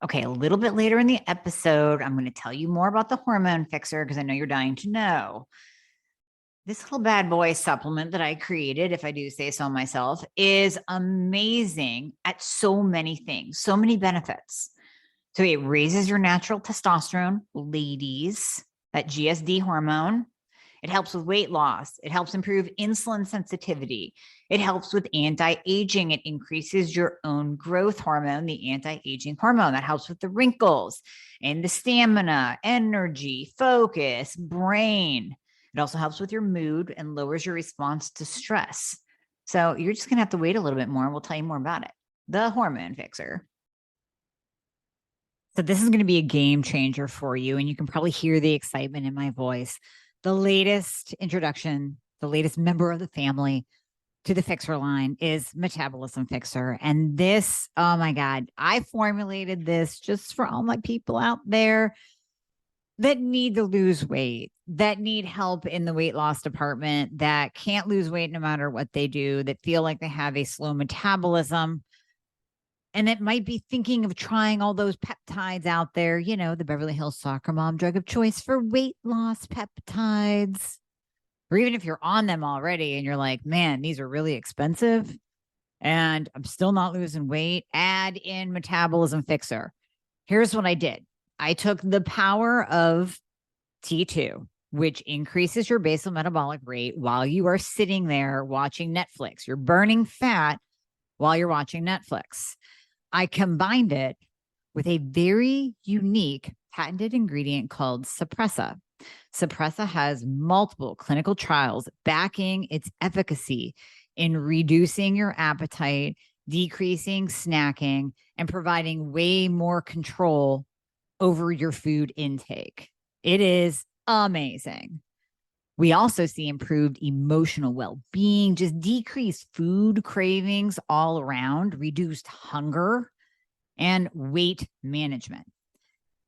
Okay, a little bit later in the episode, I'm going to tell you more about the hormone fixer because I know you're dying to know. This little bad boy supplement that I created, if I do say so myself, is amazing at so many things, so many benefits. So it raises your natural testosterone, ladies, that GSD hormone. It helps with weight loss. It helps improve insulin sensitivity. It helps with anti-aging. It increases your own growth hormone, the anti-aging hormone that helps with the wrinkles and the stamina, energy, focus, brain. It also helps with your mood and lowers your response to stress. So you're just going to have to wait a little bit more. We'll tell you more about it. The hormone fixer. So this is going to be a game changer for you. And you can probably hear the excitement in my voice. The latest introduction, the latest member of the family to the fixer line is Metabolism Fixer. And this, oh my God, I formulated this just for all my people out there that need to lose weight, that need help in the weight loss department, that can't lose weight no matter what they do, that feel like they have a slow metabolism, and that might be thinking of trying all those peptides out there, you know, the Beverly Hills soccer mom drug of choice for weight loss peptides. Or even if you're on them already and you're like, man, these are really expensive and I'm still not losing weight, add in Metabolism Fixer. Here's what I did. I took the power of T2, which increases your basal metabolic rate while you are sitting there watching Netflix. You're burning fat while you're watching Netflix. I combined it with a very unique patented ingredient called Suppressa. Suppressa has multiple clinical trials backing its efficacy in reducing your appetite, decreasing snacking, and providing way more control over your food intake. It is amazing. We also see improved emotional well-being, just decreased food cravings all around, reduced hunger, and weight management.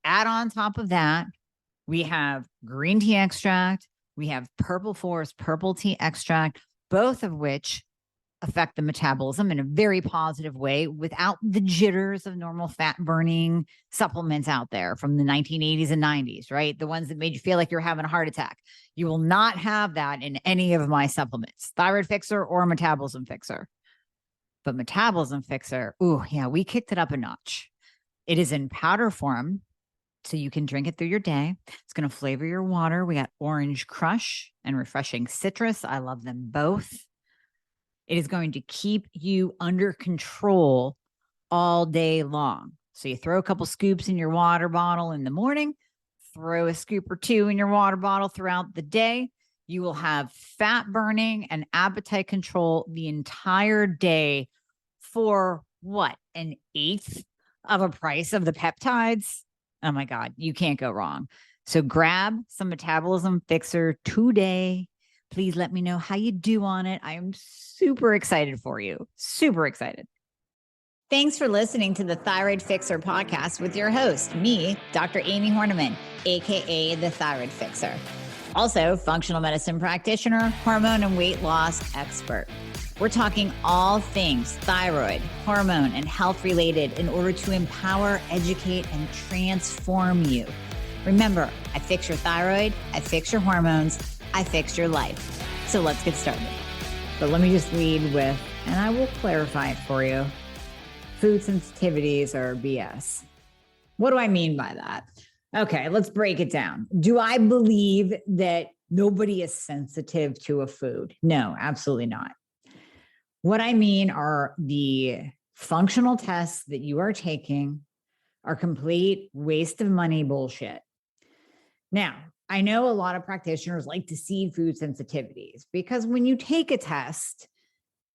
Add on top of that, we have green tea extract, we have purple forest purple tea extract, both of which affect the metabolism in a very positive way without the jitters of normal fat burning supplements out there from the 1980s and 90s, right? The ones that made you feel like you're having a heart attack. You will not have that in any of my supplements, Thyroid Fixer or Metabolism Fixer. But Metabolism Fixer, ooh, yeah, we kicked it up a notch. It is in powder form, so you can drink it through your day. It's going to flavor your water. We got orange crush and refreshing citrus. I love them both. It is going to keep you under control all day long. So you throw a couple scoops in your water bottle in the morning, throw a scoop or two in your water bottle throughout the day. You will have fat burning and appetite control the entire day for what? An eighth of a price of the peptides? Oh my God, you can't go wrong. So grab some Metabolism Fixer today. Please let me know how you do on it. I am super excited for you. Super excited. Thanks for listening to the Thyroid Fixer podcast with your host, me, Dr. Amie Hornaman, aka the Thyroid Fixer. Also, functional medicine practitioner, hormone and weight loss expert. We're talking all things thyroid, hormone, and health related in order to empower, educate, and transform you. Remember, I fix your thyroid, I fix your hormones, I fixed your life. So let's get started. But let me just lead with, and I will clarify it for you, food sensitivities are BS. What do I mean by that? Okay, let's break it down. Do I believe that nobody is sensitive to a food? No, absolutely not. What I mean are the functional tests that you are taking are complete waste of money bullshit. Now, I know a lot of practitioners like to see food sensitivities because when you take a test,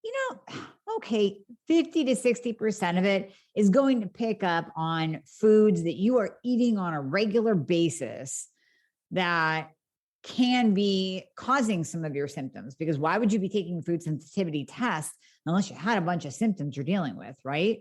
you know, okay, 50 to 60% of it is going to pick up on foods that you are eating on a regular basis that can be causing some of your symptoms. Because why would you be taking a food sensitivity test unless you had a bunch of symptoms you're dealing with, right?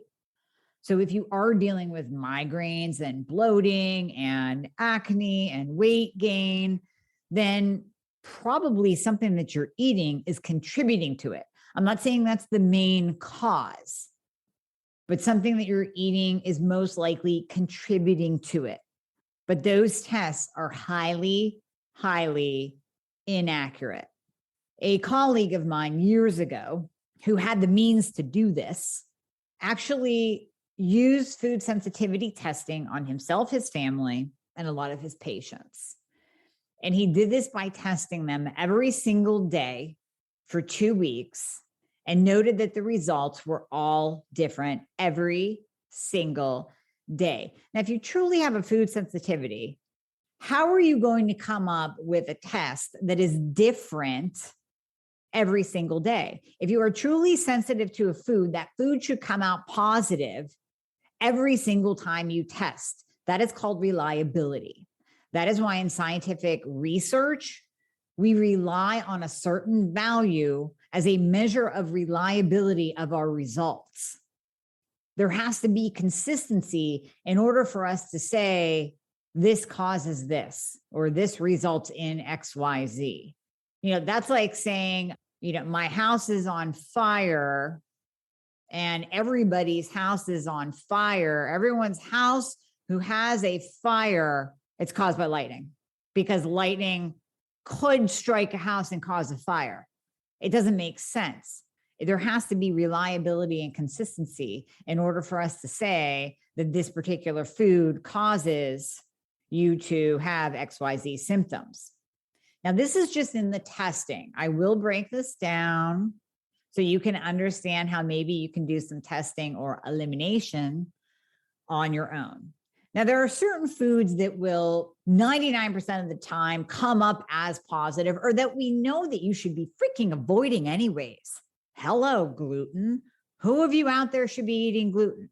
So if you are dealing with migraines and bloating and acne and weight gain, then probably something that you're eating is contributing to it. I'm not saying that's the main cause, but something that you're eating is most likely contributing to it. But those tests are highly, highly inaccurate. A colleague of mine years ago who had the means to do this actually used food sensitivity testing on himself, his family, and a lot of his patients. And he did this by testing them every single day for 2 weeks and noted that the results were all different every single day. Now, if you truly have a food sensitivity, how are you going to come up with a test that is different every single day? If you are truly sensitive to a food, that food should come out positive every single time you test. That is called reliability. That is why in scientific research, we rely on a certain value as a measure of reliability of our results. There has to be consistency in order for us to say, this causes this, or this results in X, Y, Z. That's like saying, my house is on fire and everybody's house is on fire. Everyone's house who has a fire, it's caused by lightning, because lightning could strike a house and cause a fire. It doesn't make sense. There has to be reliability and consistency in order for us to say that this particular food causes you to have XYZ symptoms. Now, this is just in the testing. I will break this down so you can understand how maybe you can do some testing or elimination on your own. Now, there are certain foods that will 99% of the time come up as positive, or that we know that you should be freaking avoiding anyways. Hello, gluten. Who of you out there should be eating gluten?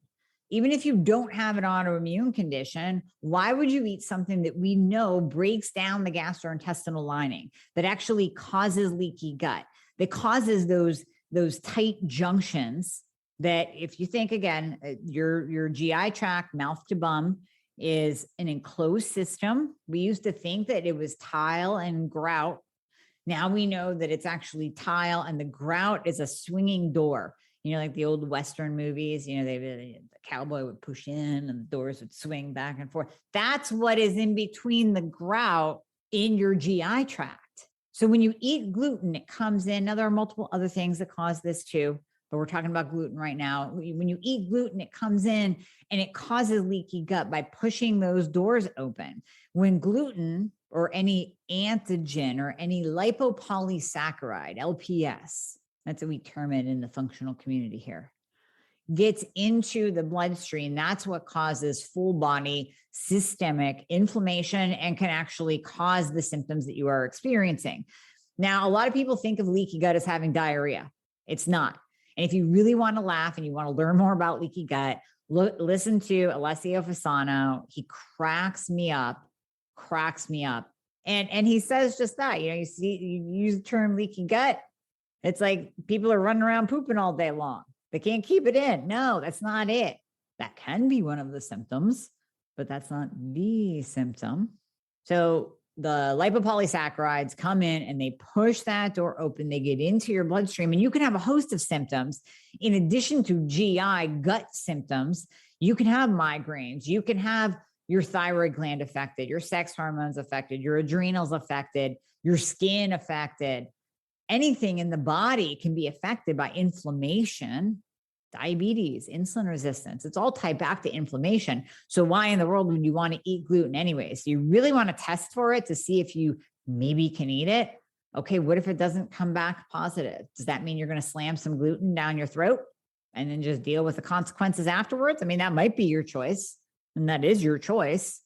Even if you don't have an autoimmune condition, why would you eat something that we know breaks down the gastrointestinal lining, that actually causes leaky gut, that causes those tight junctions? That if you think again, your GI tract, mouth to bum, is an enclosed system. We used to think that it was tile and grout. Now we know that it's actually tile, and the grout is a swinging door. Like the old Western movies, the cowboy would push in and the doors would swing back and forth. That's what is in between the grout in your GI tract. So when you eat gluten, it comes in. Now, there are multiple other things that cause this too, but we're talking about gluten right now. When you eat gluten, it comes in and it causes leaky gut by pushing those doors open. When gluten or any antigen or any lipopolysaccharide, LPS, that's what we term it in the functional community here, gets into the bloodstream, that's what causes full body systemic inflammation and can actually cause the symptoms that you are experiencing. Now, a lot of people think of leaky gut as having diarrhea. It's not. And if you really want to laugh and you want to learn more about leaky gut, listen to Alessio Fasano. He cracks me up. And he says just that. You use the term leaky gut. It's like people are running around pooping all day long. They can't keep it in. No, that's not it. That can be one of the symptoms, but that's not the symptom. So the lipopolysaccharides come in and they push that door open. They get into your bloodstream, and you can have a host of symptoms. In addition to GI gut symptoms, you can have migraines. You can have your thyroid gland affected, your sex hormones affected, your adrenals affected, your skin affected. Anything in the body can be affected by inflammation, diabetes, insulin resistance. It's all tied back to inflammation. So why in the world would you want to eat gluten anyway? So you really want to test for it to see if you maybe can eat it. Okay, what if it doesn't come back positive? Does that mean you're going to slam some gluten down your throat and then just deal with the consequences afterwards? I mean, that might be your choice, and that is your choice,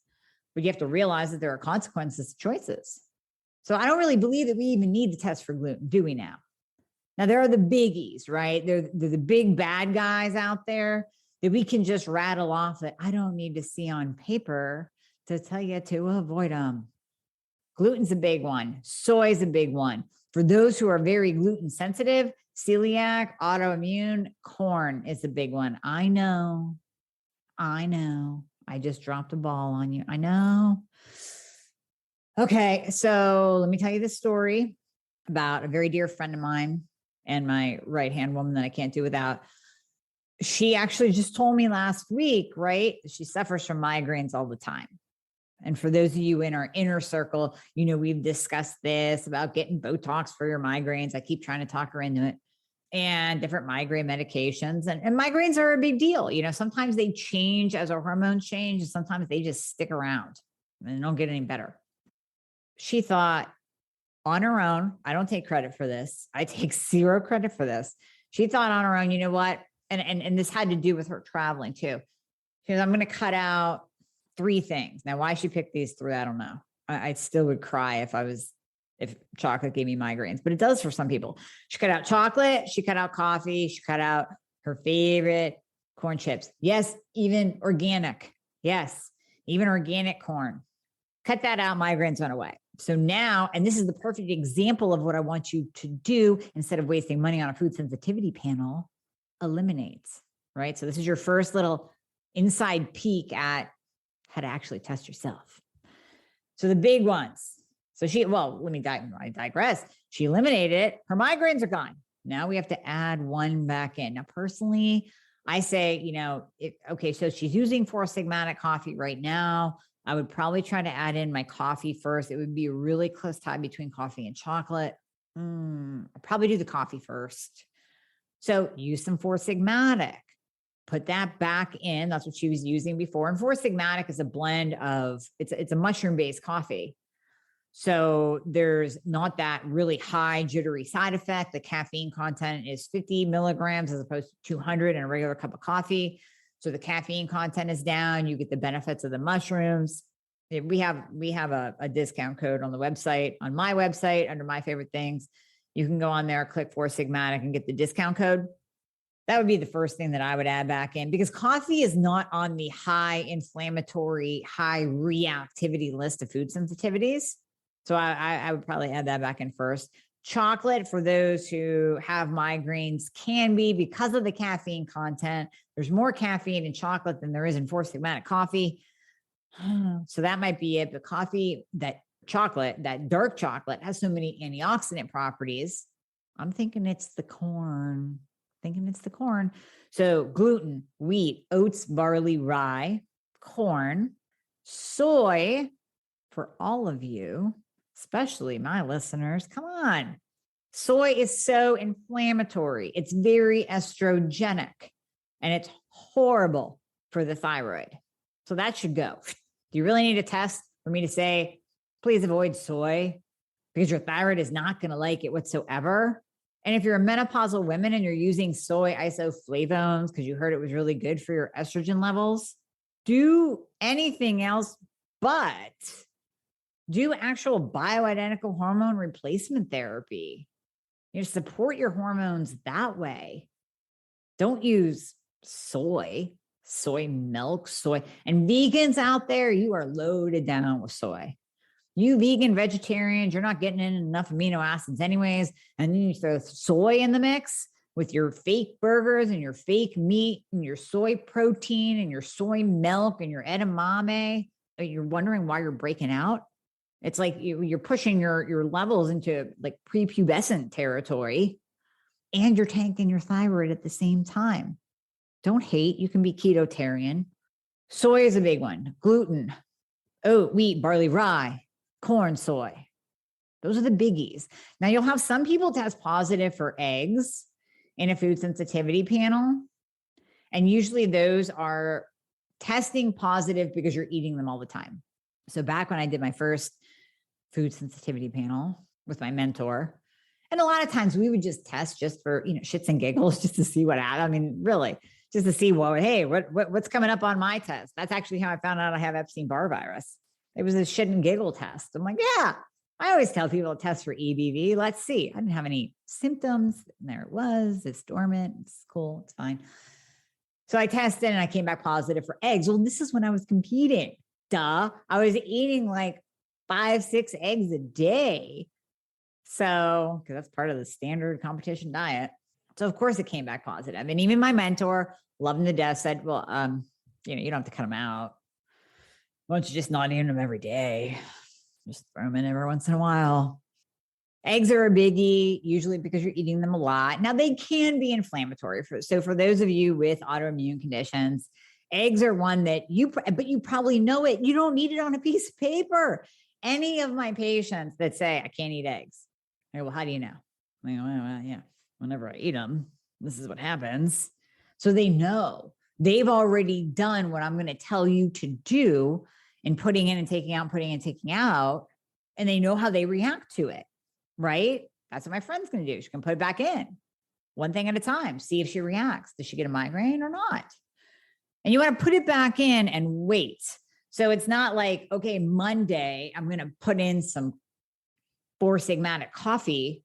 but you have to realize that there are consequences to choices. So I don't really believe that we even need to test for gluten, do we now? Now, there are the biggies, right? They're the big bad guys out there that we can just rattle off that I don't need to see on paper to tell you to avoid them. Gluten's a big one. Soy's a big one. For those who are very gluten sensitive, celiac, autoimmune, corn is a big one. I know. I just dropped a ball on you. I know. Okay, so let me tell you this story about a very dear friend of mine and my right-hand woman that I can't do without. she actually just told me last week, right? She suffers from migraines all the time. And for those of you in our inner circle, we've discussed this about getting Botox for your migraines. I keep trying to talk her into it, and different migraine medications. And migraines are a big deal. Sometimes they change as our hormones change, and sometimes they just stick around and don't get any better. She thought on her own, I don't take credit for this. I take zero credit for this. She thought on her own, you know what? And this had to do with her traveling too. She goes, I'm going to cut out 3 things. Now, why she picked these 3, I don't know. I still would cry if chocolate gave me migraines, but it does for some people. She cut out chocolate. She cut out coffee. She cut out her favorite corn chips. Yes, even organic. Yes, even organic corn. Cut that out. Migraines went away. So now, and this is the perfect example of what I want you to do instead of wasting money on a food sensitivity panel, eliminate, right? So this is your first little inside peek at how to actually test yourself. So the big ones. So I digress. She eliminated it. Her migraines are gone. Now we have to add one back in. Now, personally, I say, so she's using 4-sigmatic coffee right now. I would probably try to add in my coffee first. It would be a really close tie between coffee and chocolate. I'll probably do the coffee first. So use some 4-sigmatic. Put that back in. That's what she was using before. And 4-sigmatic is a blend of, it's a mushroom-based coffee. So there's not that really high jittery side effect. The caffeine content is 50 milligrams as opposed to 200 in a regular cup of coffee. So the caffeine content is down. You get the benefits of the mushrooms. We have a discount code on the website, on my website, under my favorite things. You can go on there, click 4-sigmatic and get the discount code. That would be the first thing that I would add back in, because coffee is not on the high inflammatory, high reactivity list of food sensitivities. So I would probably add that back in first. Chocolate, for those who have migraines, can be, because of the caffeine content. There's more caffeine in chocolate than there is in 4-sigmatic coffee. So that might be it. But coffee, that dark chocolate, has so many antioxidant properties. I'm thinking it's the corn. So gluten, wheat, oats, barley, rye, corn, soy, for all of you, especially my listeners. Come on. Soy is so inflammatory. It's very estrogenic, and it's horrible for the thyroid. So that should go. Do you really need a test for me to say, please avoid soy, because your thyroid is not going to like it whatsoever? And if you're a menopausal woman and you're using soy isoflavones because you heard it was really good for your estrogen levels, do anything else but do actual bioidentical hormone replacement therapy. Support your hormones that way. Don't use soy milk, and vegans out there, you are loaded down with soy. You vegan vegetarians, you're not getting in enough amino acids anyways. And then you throw soy in the mix with your fake burgers and your fake meat and your soy protein and your soy milk and your edamame. You're wondering why you're breaking out. It's like you're pushing your levels into like prepubescent territory, and you're tanking your thyroid at the same time. Don't hate. You can be ketotarian. Soy is a big one. Gluten, oat, wheat, barley, rye, corn, soy. Those are the biggies. Now, you'll have some people test positive for eggs in a food sensitivity panel. And usually those are testing positive because you're eating them all the time. So back when I did my first food sensitivity panel with my mentor, and a lot of times we would just test just for, shits and giggles, just to see what happened. I mean, really, just to see what's coming up on my test. That's actually how I found out I have Epstein-Barr virus. It was a shit and giggle test. I'm like, yeah, I always tell people to test for EBV. Let's see. I didn't have any symptoms. And there it was. It's dormant. It's cool. It's fine. So I tested and I came back positive for eggs. Well, this is when I was competing. Duh. I was eating like 5-6 eggs a day. So, because that's part of the standard competition diet. So of course it came back positive. And even my mentor, love him to death, said, well, you don't have to cut them out. Why don't you just not eat them every day? Just throw them in every once in a while. Eggs are a biggie, usually because you're eating them a lot. Now, they can be inflammatory. So for those of you with autoimmune conditions, eggs are one that but you probably know it. You don't need it on a piece of paper. Any of my patients that say, I can't eat eggs. I go, well, how do you know? I go, well, yeah, whenever I eat them, this is what happens. So they know. They've already done what I'm going to tell you to do in putting in and taking out, putting in and taking out, and they know how they react to it. Right? That's what my friend's going to do. She can put it back in one thing at a time, see if she reacts. Does she get a migraine or not? And you want to put it back in and wait. So it's not like, okay, Monday, I'm going to put in some 4-sigmatic coffee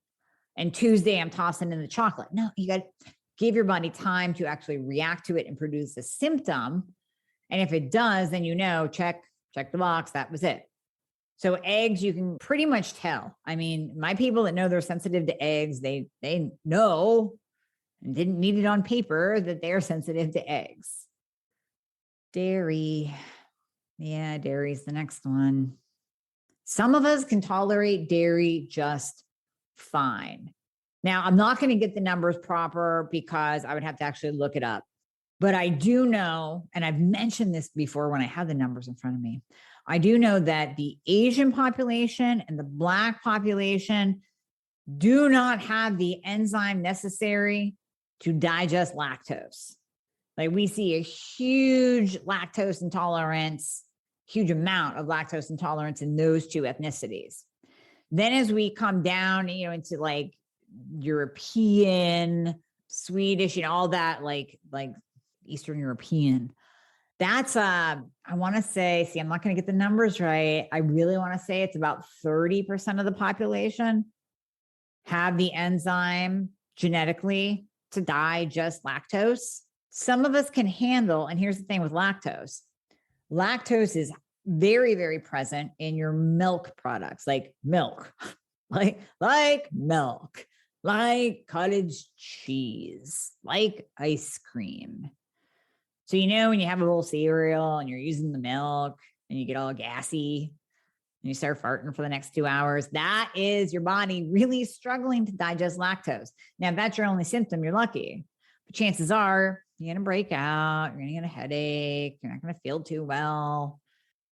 and Tuesday I'm tossing in the chocolate. No, you got to give your body time to actually react to it and produce a symptom. And if it does, then check the box. That was it. So eggs, you can pretty much tell. I mean, my people that know they're sensitive to eggs, they know and didn't need it on paper that they're sensitive to eggs. Dairy. Yeah, dairy's the next one. Some of us can tolerate dairy just fine. Now, I'm not going to get the numbers proper because I would have to actually look it up. But I do know, and I've mentioned this before when I have the numbers in front of me, I do know that the Asian population and the Black population do not have the enzyme necessary to digest lactose. Like we see a huge lactose intolerance, huge amount of lactose intolerance in those two ethnicities. Then as we come down, into like European, Swedish, all that, like Eastern European, that's, I want to say, I'm not going to get the numbers right. I really want to say it's about 30% of the population have the enzyme genetically to digest lactose. Some of us can handle, and here's the thing with lactose. Lactose is very, very present in your milk products, like milk, like milk, like cottage cheese, like ice cream. So, when you have a bowl of cereal and you're using the milk and you get all gassy and you start farting for the next 2 hours, that is your body really struggling to digest lactose. Now, if that's your only symptom, you're lucky. But chances are you're going to break out, you're going to get a headache, you're not going to feel too well.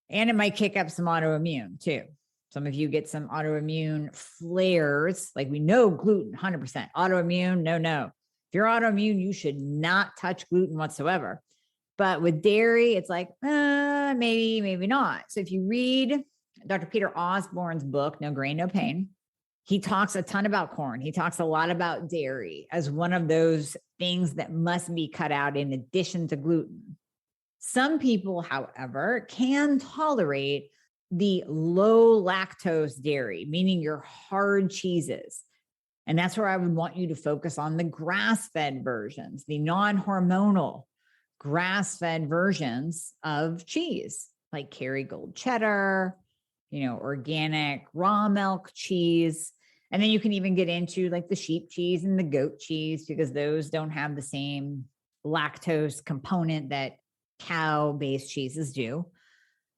And it might kick up some autoimmune too. Some of you get some autoimmune flares. Like we know gluten, 100%. Autoimmune, no. If you're autoimmune, you should not touch gluten whatsoever. But with dairy, it's like, maybe not. So if you read Dr. Peter Osborne's book, No Grain, No Pain, he talks a ton about corn. He talks a lot about dairy as one of those things that must be cut out in addition to gluten. Some people, however, can tolerate the low lactose dairy, meaning your hard cheeses. And that's where I would want you to focus on the grass-fed versions, the non-hormonal grass-fed versions of cheese, like Kerrygold cheddar, organic raw milk cheese. And then you can even get into like the sheep cheese and the goat cheese because those don't have the same lactose component that cow-based cheeses do.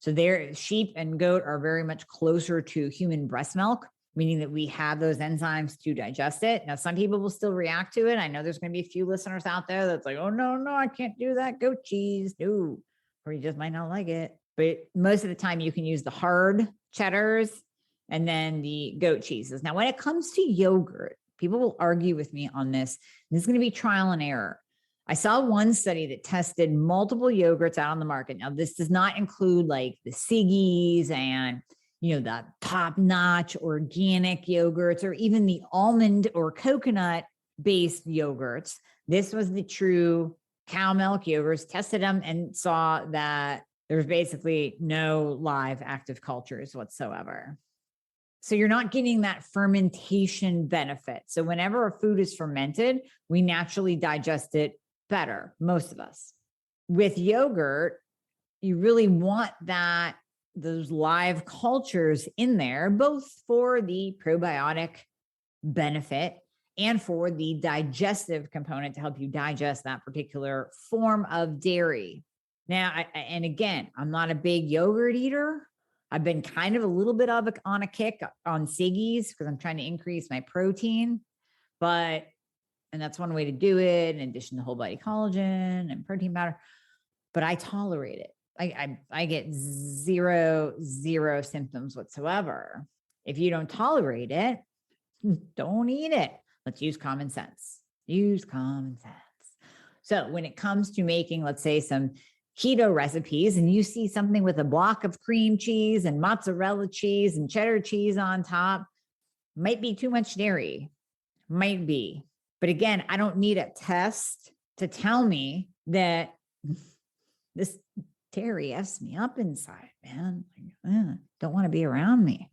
So sheep and goat are very much closer to human breast milk, meaning that we have those enzymes to digest it. Now, some people will still react to it. I know there's going to be a few listeners out there that's like, oh, no, I can't do that goat cheese. No, or you just might not like it. But most of the time you can use the hard cheddars and then the goat cheeses. Now, when it comes to yogurt, people will argue with me on this. This is going to be trial and error. I saw one study that tested multiple yogurts out on the market. Now, this does not include like the Siggies and the top-notch organic yogurts or even the almond or coconut-based yogurts. This was the true cow milk yogurts, tested them and saw that there's basically no live active cultures whatsoever. So you're not getting that fermentation benefit. So whenever a food is fermented, we naturally digest it better, most of us. With yogurt, you really want those live cultures in there, both for the probiotic benefit and for the digestive component to help you digest that particular form of dairy. Now, and again, I'm not a big yogurt eater, I've been kind of a little bit on a kick on Siggies because I'm trying to increase my protein, and that's one way to do it, in addition to whole body collagen and protein powder, but I tolerate it. I get zero symptoms whatsoever. If you don't tolerate it, don't eat it. Let's use common sense. Use common sense. So when it comes to making, let's say, some keto recipes, and you see something with a block of cream cheese and mozzarella cheese and cheddar cheese on top, might be too much dairy. Might be. But again, I don't need a test to tell me that this dairy F's me up inside, man. Don't want to be around me.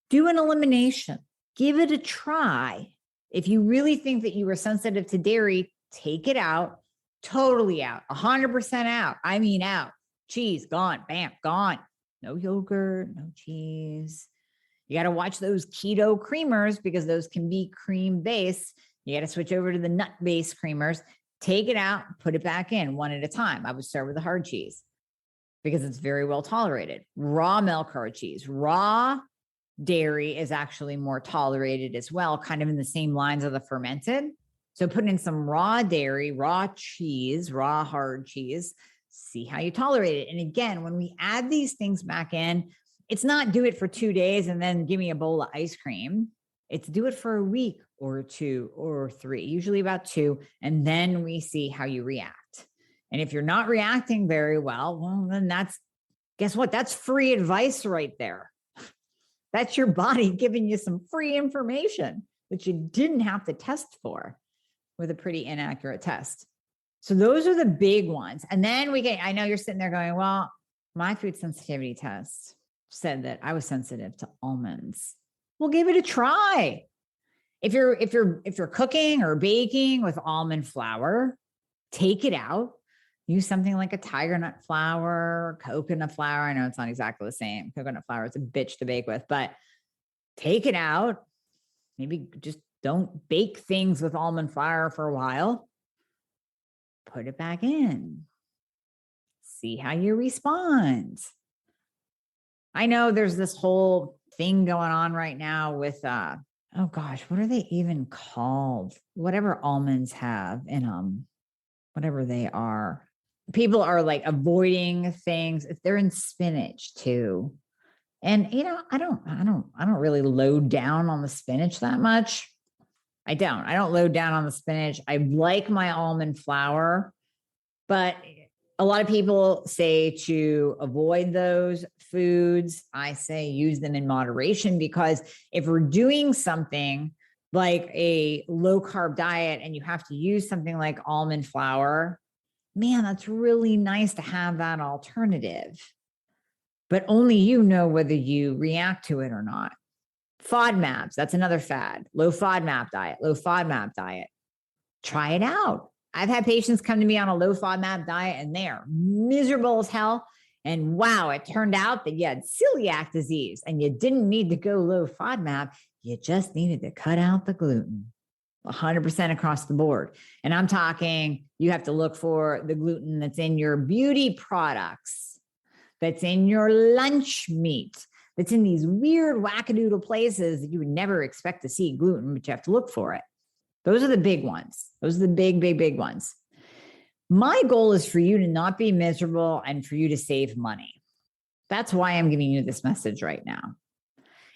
Do an elimination. Give it a try. If you really think that you are sensitive to dairy, take it out, totally out, 100% out. I mean out. Cheese, gone, bam, gone. No yogurt, no cheese. You got to watch those keto creamers because those can be cream-based. You got to switch over to the nut-based creamers. Take it out, put it back in one at a time. I would start with the hard cheese because it's very well tolerated. Raw milk hard cheese. Raw dairy is actually more tolerated as well, kind of in the same lines of the fermented. So put in some raw dairy, raw cheese, raw hard cheese, see how you tolerate it. And again, when we add these things back in, it's not do it for 2 days and then give me a bowl of ice cream. It's do it for a week or 2 or 3, usually about 2, and then we see how you react. And if you're not reacting very well, then guess what? That's free advice right there. That's your body giving you some free information that you didn't have to test for with a pretty inaccurate test. So those are the big ones. And then I know you're sitting there going, well, my food sensitivity test said that I was sensitive to almonds. Well, give it a try. If you're cooking or baking with almond flour, take it out. Use something like a tiger nut flour, coconut flour. I know it's not exactly the same. Coconut flour is a bitch to bake with, but take it out. Maybe just don't bake things with almond flour for a while. Put it back in. See how you respond. I know there's this whole thing going on right now with, oh gosh, what are they even called? Whatever almonds have in them, whatever they are. People are like avoiding things if they're in spinach too. And I don't really load down on the spinach that much. I don't load down on the spinach. I like my almond flour, but a lot of people say to avoid those foods. I say use them in moderation, because if we're doing something like a low carb diet and you have to use something like almond flour, man, that's really nice to have that alternative. But only you know whether you react to it or not. FODMAPs, that's another fad. Low FODMAP diet. Try it out. I've had patients come to me on a low FODMAP diet and they are miserable as hell. And wow, it turned out that you had celiac disease and you didn't need to go low FODMAP. You just needed to cut out the gluten. 100% across the board. And I'm talking, you have to look for the gluten that's in your beauty products, that's in your lunch meat, that's in these weird wackadoodle places that you would never expect to see gluten, but you have to look for it. Those are the big ones. Those are the big ones. My goal is for you to not be miserable and for you to save money. That's why I'm giving you this message right now.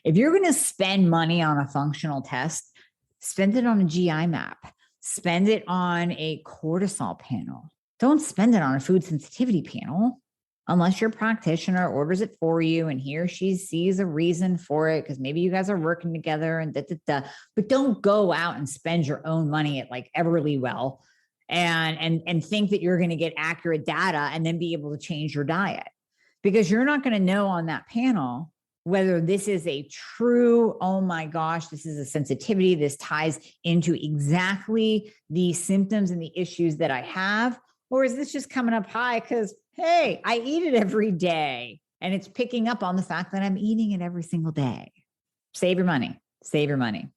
If you're going to spend money on a functional test, spend it on a GI map. Spend it on a cortisol panel. Don't spend it on a food sensitivity panel unless your practitioner orders it for you and he or she sees a reason for it because maybe you guys are working together and But don't go out and spend your own money at like Everlywell and think that you're going to get accurate data and then be able to change your diet, because you're not going to know on that panel whether this is a true, oh my gosh, this is a sensitivity, this ties into exactly the symptoms and the issues that I have, or is this just coming up high because, hey, I eat it every day and it's picking up on the fact that I'm eating it every single day. Save your money. Save your money.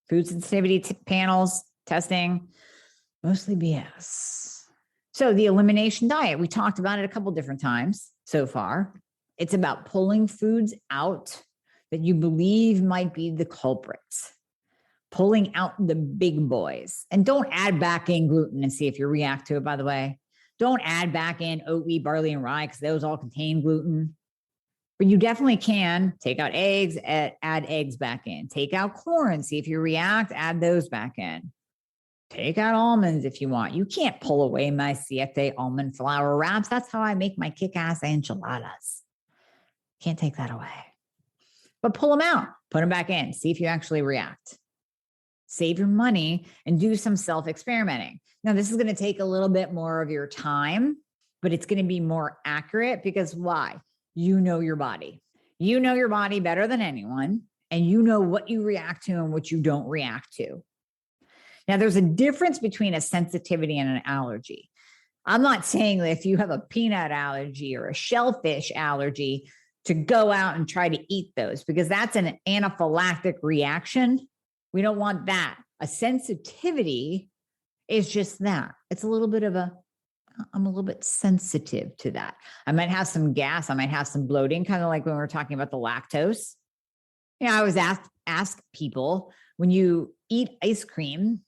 Food sensitivity panels, testing, mostly BS. So the elimination diet, we talked about it a couple different times so far. It's about pulling foods out that you believe might be the culprits, pulling out the big boys. And don't add back in gluten and see if you react to it, by the way. Don't add back in oat, wheat, barley, and rye because those all contain gluten. But you definitely can take out eggs, add eggs back in. Take out corn, see if you react, add those back in. Take out almonds if you want. You can't pull away my Siete almond flour wraps. That's how I make my kick-ass enchiladas. Can't take that away. But pull them out, put them back in, see if you actually react. Save your money and do some self-experimenting. Now, this is going to take a little bit more of your time, but it's going to be more accurate because why? You know your body. You know your body better than anyone, and you know what you react to and what you don't react to. Now, there's a difference between a sensitivity and an allergy. I'm not saying that if you have a peanut allergy or a shellfish allergy to go out and try to eat those because that's an anaphylactic reaction. We don't want that. A sensitivity is just that. It's a little bit of I'm a little bit sensitive to that. I might have some gas. I might have some bloating, kind of like when we were talking about the lactose. I always ask people, when you eat ice cream,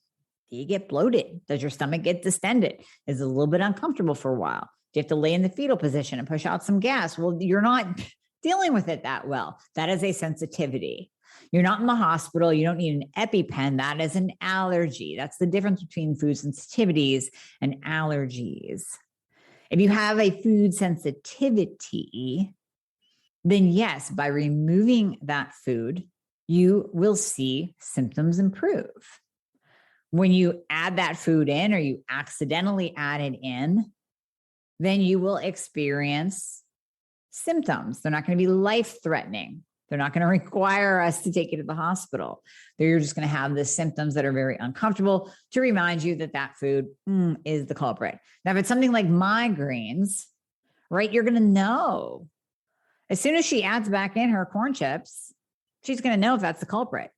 do you get bloated? Does your stomach get distended? Is it a little bit uncomfortable for a while? Do you have to lay in the fetal position and push out some gas? Well, you're not dealing with it that well. That is a sensitivity. You're not in the hospital. You don't need an EpiPen. That is an allergy. That's the difference between food sensitivities and allergies. If you have a food sensitivity, then yes, by removing that food, you will see symptoms improve. When you add that food in or you accidentally add it in, then you will experience symptoms. They're not going to be life-threatening. They're not going to require us to take you to the hospital. You're just going to have the symptoms that are very uncomfortable to remind you that that food is the culprit. Now, if it's something like migraines, right, you're going to know. As soon as she adds back in her corn chips, she's going to know if that's the culprit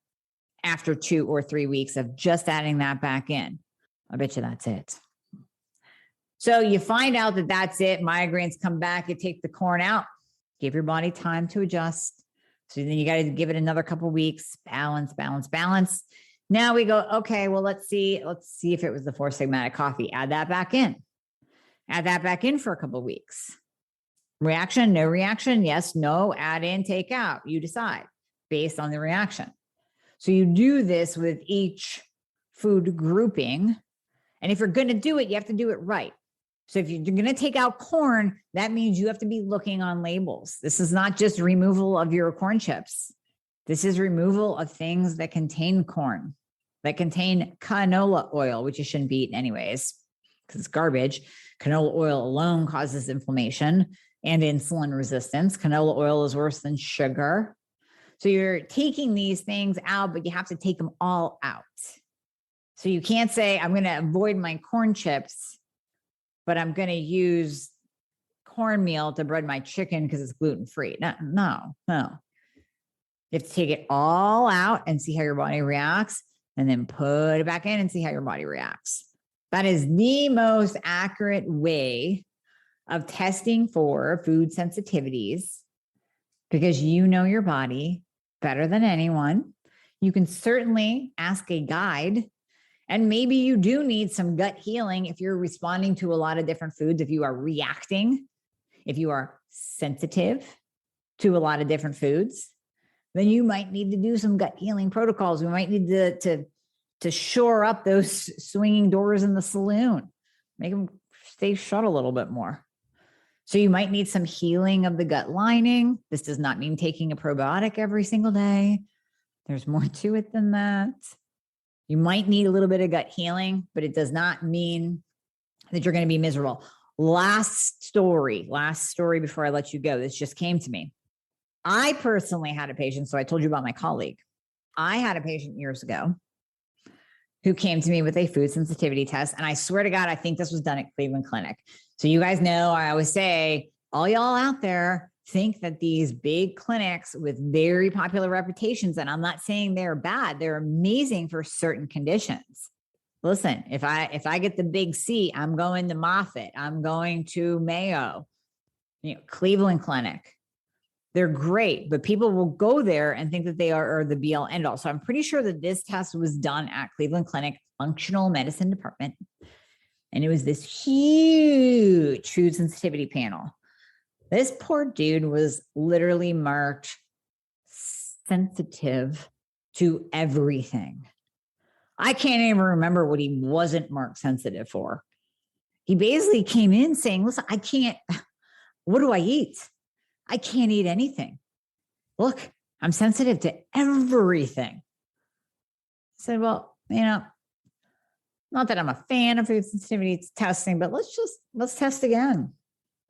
after 2 or 3 weeks of just adding that back in. I bet you that's it. So you find out that that's it. Migraines come back. You take the corn out. Give your body time to adjust. So then you got to give it another couple of weeks. Balance, balance, balance. Now we go, okay, well, let's see if it was the 4-sigmatic coffee. Add that back in. Add that back in for a couple of weeks. Reaction, no reaction, yes, no, add in, take out. You decide based on the reaction. So you do this with each food grouping. And if you're going to do it, you have to do it right. So if you're going to take out corn, that means you have to be looking on labels. This is not just removal of your corn chips. This is removal of things that contain corn, that contain canola oil, which you shouldn't be eating anyways, because it's garbage. Canola oil alone causes inflammation and insulin resistance. Canola oil is worse than sugar. So you're taking these things out, but you have to take them all out. So you can't say, I'm going to avoid my corn chips, but I'm going to use cornmeal to bread my chicken because it's gluten-free. No. You have to take it all out and see how your body reacts, and then put it back in and see how your body reacts. That is the most accurate way of testing for food sensitivities because you know your body better than anyone. You can certainly ask a guide, and maybe you do need some gut healing if you're responding to a lot of different foods, if you are reacting, if you are sensitive to a lot of different foods, then you might need to do some gut healing protocols. We might need to shore up those swinging doors in the saloon, make them stay shut a little bit more. So you might need some healing of the gut lining. This does not mean taking a probiotic every single day. There's more to it than that. You might need a little bit of gut healing, but it does not mean that you're going to be miserable. Last story before I let you go. This just came to me. I personally had a patient, so I told you about my colleague. I had a patient years ago who came to me with a food sensitivity test. And I swear to God, I think this was done at Cleveland Clinic. So you guys know, I always say, all y'all out there think that these big clinics with very popular reputations, and I'm not saying they're bad, they're amazing for certain conditions. Listen, if I get the big C, I'm going to Moffitt, I'm going to Mayo, Cleveland Clinic. They're great, but people will go there and think that they are the be all end all. So I'm pretty sure that this test was done at Cleveland Clinic Functional Medicine Department. And it was this huge food sensitivity panel. This poor dude was literally marked sensitive to everything. I can't even remember what he wasn't marked sensitive for. He basically came in saying, listen, I can't, what do I eat? I can't eat anything. Look, I'm sensitive to everything. I said, well, not that I'm a fan of food sensitivity testing, but let's test again.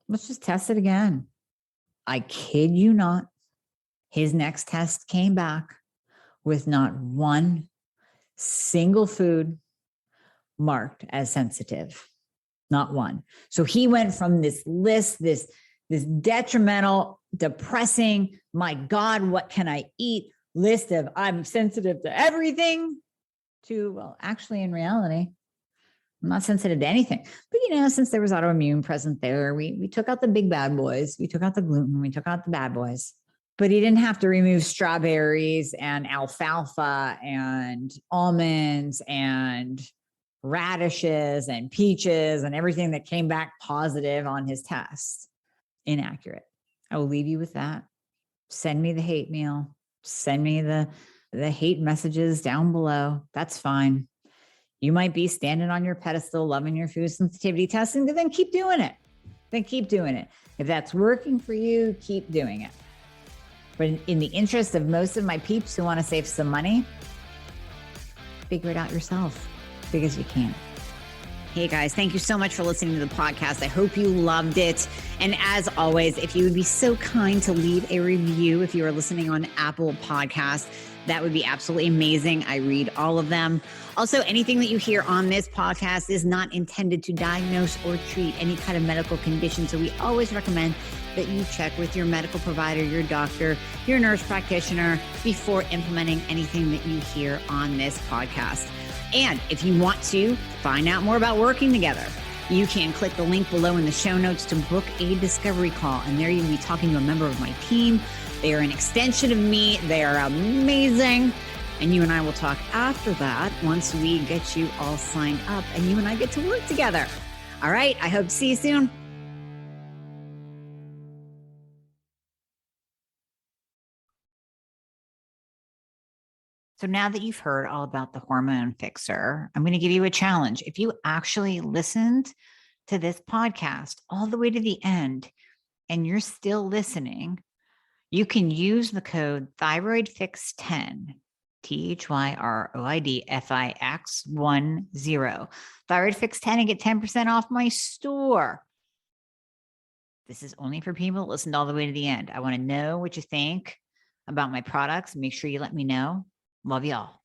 Let's just test it again. I kid you not. His next test came back with not one single food marked as sensitive. Not one. So he went from this list, this detrimental, depressing, my God, what can I eat list of I'm sensitive to everything to, well, actually, in reality, I'm not sensitive to anything. But, since there was autoimmune present there, we took out the big bad boys. We took out the gluten. We took out the bad boys. But he didn't have to remove strawberries and alfalfa and almonds and radishes and peaches and everything that came back positive on his test. Inaccurate. I will leave you with that. Send me the hate mail. Send me the hate messages down below. That's fine. You might be standing on your pedestal, loving your food sensitivity testing, but then keep doing it. If that's working for you, keep doing it. But in the interest of most of my peeps who want to save some money, figure it out yourself because you can. Hey guys, thank you so much for listening to the podcast. I hope you loved it. And as always, if you would be so kind to leave a review if you are listening on Apple Podcasts, that would be absolutely amazing. I read all of them. Also, anything that you hear on this podcast is not intended to diagnose or treat any kind of medical condition. So we always recommend that you check with your medical provider, your doctor, your nurse practitioner before implementing anything that you hear on this podcast. And if you want to find out more about working together, you can click the link below in the show notes to book a discovery call. And there you'll be talking to a member of my team. They are an extension of me. They are amazing. And you and I will talk after that once we get you all signed up and you and I get to work together. All right. I hope to see you soon. So now that you've heard all about the hormone fixer, I'm going to give you a challenge. If you actually listened to this podcast all the way to the end and you're still listening, you can use the code ThyroidFix10, ThyroidFix10, ThyroidFix10 and get 10% off my store. This is only for people that listened all the way to the end. I want to know what you think about my products. Make sure you let me know. Love y'all.